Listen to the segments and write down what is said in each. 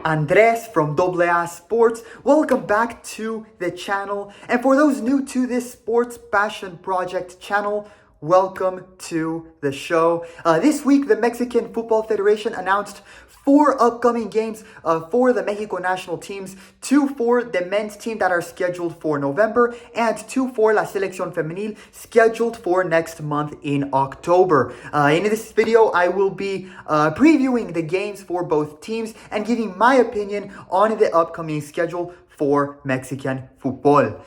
Andres from WNT Sports. Welcome back to the channel. And for those new to this Sports Passion Project channel, welcome to the show. This week, the Mexican Football Federation announced 4 upcoming games for the Mexico national teams, 2 for the men's team that are scheduled for November, and 2 for La Selección Femenil scheduled for next month in October. In this video, I will be previewing the games for both teams and giving my opinion on the upcoming schedule for Mexican football.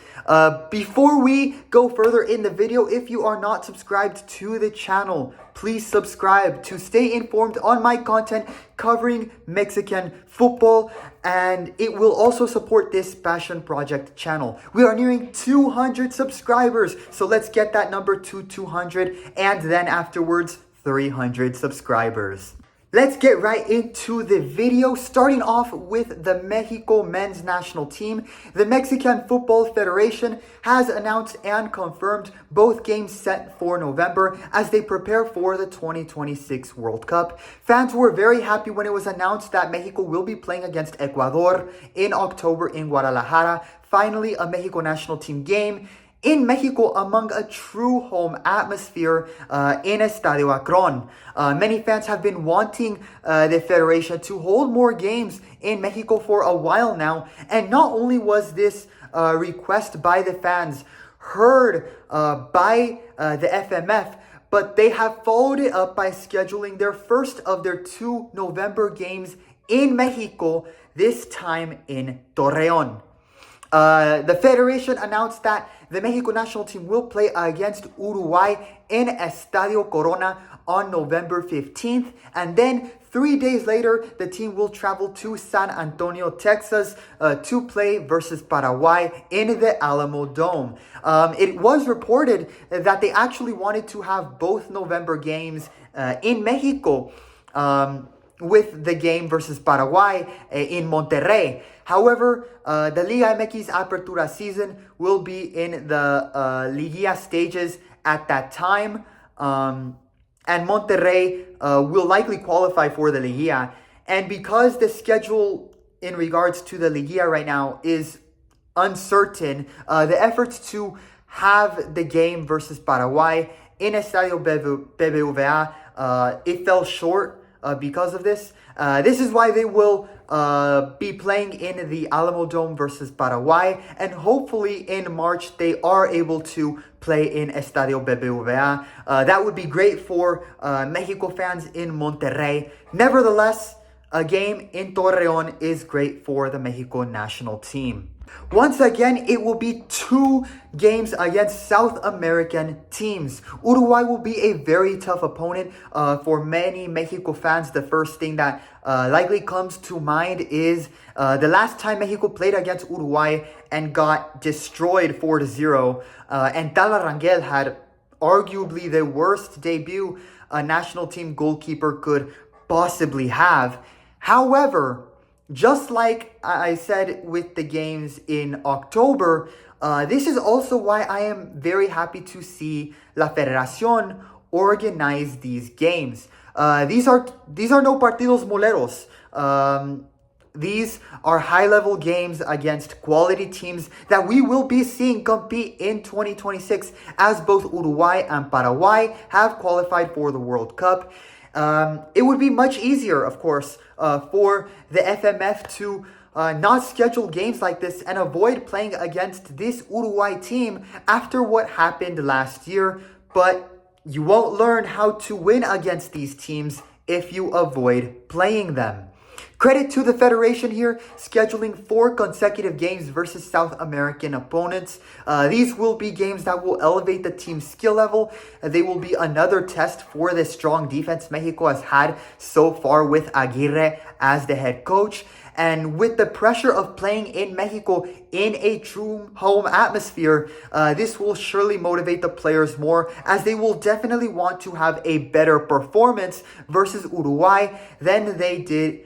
Before we go further in the video, if you are not subscribed to the channel, please subscribe to stay informed on my content covering Mexican football, and it will also support this passion project channel. We are nearing 200 subscribers, so let's get that number to 200 and then afterwards 300 subscribers. Let's get right into the video, starting off with the Mexico men's national team. The Mexican Football Federation has announced and confirmed both games set for November as they prepare for the 2026 World Cup. Fans were very happy when it was announced that Mexico will be playing against Ecuador in October in Guadalajara. Finally, a Mexico national team game in Mexico among a true home atmosphere in Estadio Akron. Many fans have been wanting the Federation to hold more games in Mexico for a while now. And not only was this request by the fans heard by the FMF, but they have followed it up by scheduling their first of their 2 November games in Mexico, this time in Torreón. The Federation announced that the Mexico national team will play against Uruguay in Estadio Corona on November 15th. And then 3 days later, the team will travel to San Antonio, Texas to play versus Paraguay in the Alamo Dome. It was reported that they actually wanted to have both November games in Mexico, with the game versus Paraguay in Monterrey. However, the Liga MX Apertura season will be in the Liguilla stages at that time. And Monterrey will likely qualify for the Liguilla. And because the schedule in regards to the Liguilla right now is uncertain, the efforts to have the game versus Paraguay in Estadio BBVA, it fell short because of this. This is why they will be playing in the Alamo Dome versus Paraguay, and hopefully in March they are able to play in Estadio BBVA. That would be great for Mexico fans in Monterrey. Nevertheless, a game in Torreón is great for the Mexico national team. Once again, it will be 2 games against South American teams. Uruguay will be a very tough opponent for many Mexico fans. The first thing that likely comes to mind is the last time Mexico played against Uruguay and got destroyed 4-0. And Tala Rangel had arguably the worst debut a national team goalkeeper could possibly have. However, just like I said with the games in October, this is also why I am very happy to see La Federación organize these games. These are no partidos moleros. These are high-level games against quality teams that we will be seeing compete in 2026, as both Uruguay and Paraguay have qualified for the World Cup. It would be much easier, of course, for the FMF to not schedule games like this and avoid playing against this Uruguay team after what happened last year. But you won't learn how to win against these teams if you avoid playing them. Credit to the Federation here, scheduling 4 consecutive games versus South American opponents. These will be games that will elevate the team's skill level. They will be another test for the strong defense Mexico has had so far with Aguirre as the head coach. And with the pressure of playing in Mexico in a true home atmosphere, this will surely motivate the players more, as they will definitely want to have a better performance versus Uruguay than they did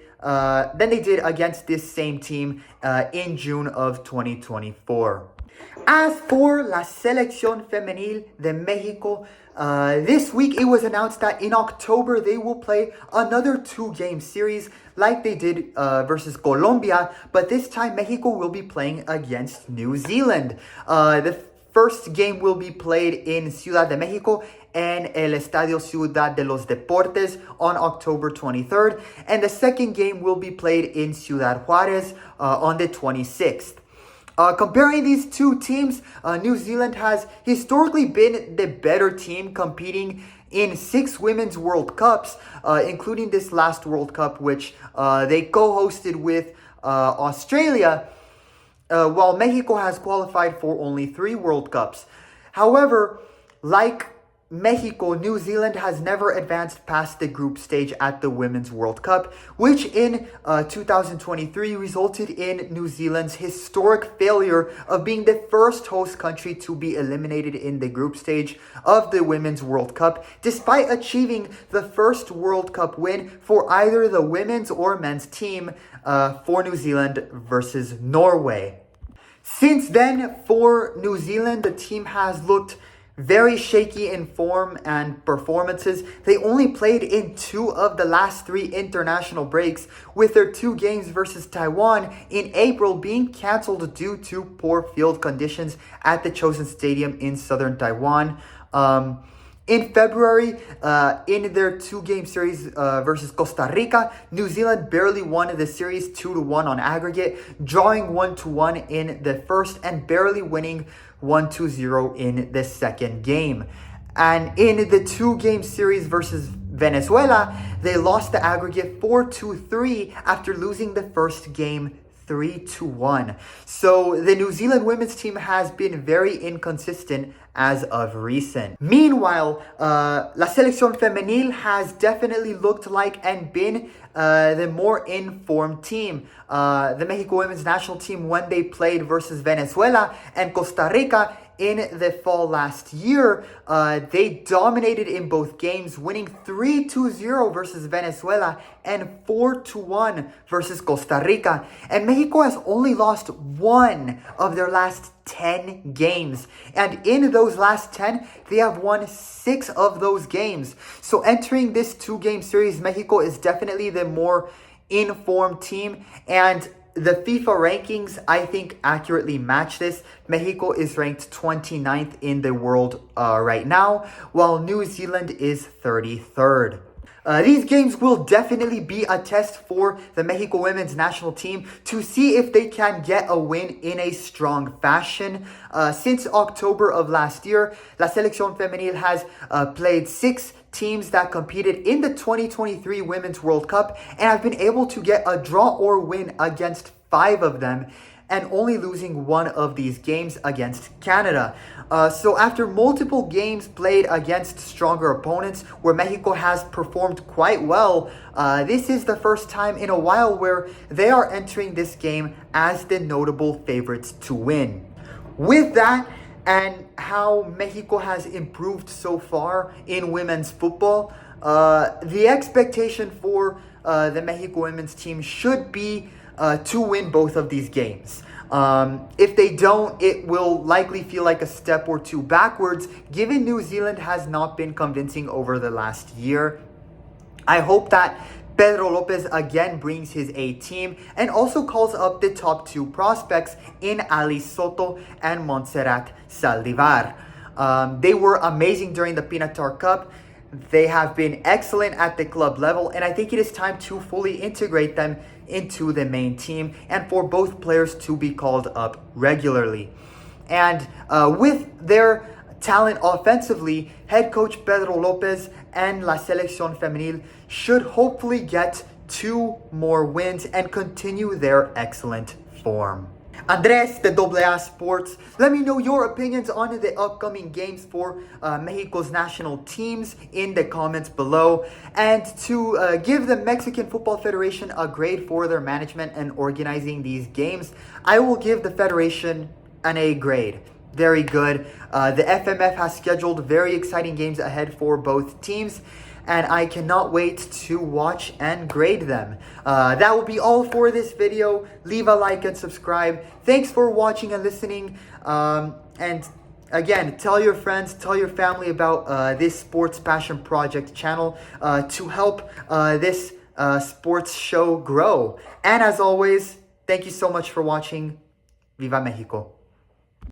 against this same team in June of 2024. As for la Selección Femenil de Mexico, this week it was announced that in October they will play another 2-game series like they did versus Colombia, but this time Mexico will be playing against New Zealand. The first game will be played in Ciudad de Mexico and El Estadio Ciudad de los Deportes on October 23rd, and the second game will be played in Ciudad Juárez on the 26th. Comparing these two teams, New Zealand has historically been the better team, competing in 6 Women's World Cups, including this last World Cup, which they co-hosted with Australia, while Mexico has qualified for only 3 World Cups. However, like Mexico, New Zealand has never advanced past the group stage at the Women's World Cup, which in 2023 resulted in New Zealand's historic failure of being the first host country to be eliminated in the group stage of the Women's World Cup, despite achieving the first World Cup win for either the women's or men's team for New Zealand versus Norway. Since then, for New Zealand, the team has looked very shaky in form and performances. They only played in 2 of the last 3 international breaks, with their 2 games versus Taiwan in April being cancelled due to poor field conditions at the Chosin Stadium in southern Taiwan. In February, in their 2-game series versus Costa Rica, New Zealand barely won the series 2-1 on aggregate, drawing 1-1 in the first and barely winning 1-0 in the second game. And in the 2-game series versus Venezuela, they lost the aggregate 4-3 after losing the first game 3-1. So the New Zealand women's team has been very inconsistent as of recent. Meanwhile, La Selección Femenil has definitely looked like and been the more informed team. The Mexico women's national team, when they played versus Venezuela and Costa Rica in the fall last year, they dominated in both games, winning 3-0 versus Venezuela and 4-1 versus Costa Rica. And Mexico has only lost 1 of their last 10 games. And in those last 10, they have won 6 of those games. So entering this 2-game series, Mexico is definitely the more informed team, and the FIFA rankings, I think, accurately match this. Mexico is ranked 29th in the world right now, while New Zealand is 33rd. These games will definitely be a test for the Mexico women's national team to see if they can get a win in a strong fashion. Since October of last year, La Selección Femenil has played 6 teams that competed in the 2023 Women's World Cup and have been able to get a draw or win against 5 of them, and only losing 1 of these games against Canada. So after multiple games played against stronger opponents where Mexico has performed quite well, this is the first time in a while where they are entering this game as the notable favorites to win. With that, and how Mexico has improved so far in women's football, the expectation for the Mexico women's team should be to win both of these games. If they don't, it will likely feel like a step or 2 backwards, given New Zealand has not been convincing over the last year. I hope that Pedro Lopez again brings his A team and also calls up the top 2 prospects in Ali Soto and Montserrat Saldivar. They were amazing during the Pinatar Cup. They have been excellent at the club level, and I think it is time to fully integrate them into the main team and for both players to be called up regularly. And with their talent offensively, head coach Pedro Lopez and La Selección Femenil should hopefully get 2 more wins and continue their excellent form. Andres, the AA Sports, let me know your opinions on the upcoming games for Mexico's national teams in the comments below. And to give the Mexican Football Federation a grade for their management and organizing these games, I will give the Federation an A grade. Very good. The FMF has scheduled very exciting games ahead for both teams. and I cannot wait to watch and grade them. That will be all for this video. Leave a like and subscribe. Thanks for watching and listening. And again, tell your friends, tell your family about this Sports Passion Project channel to help this sports show grow. And as always, thank you so much for watching. Viva Mexico!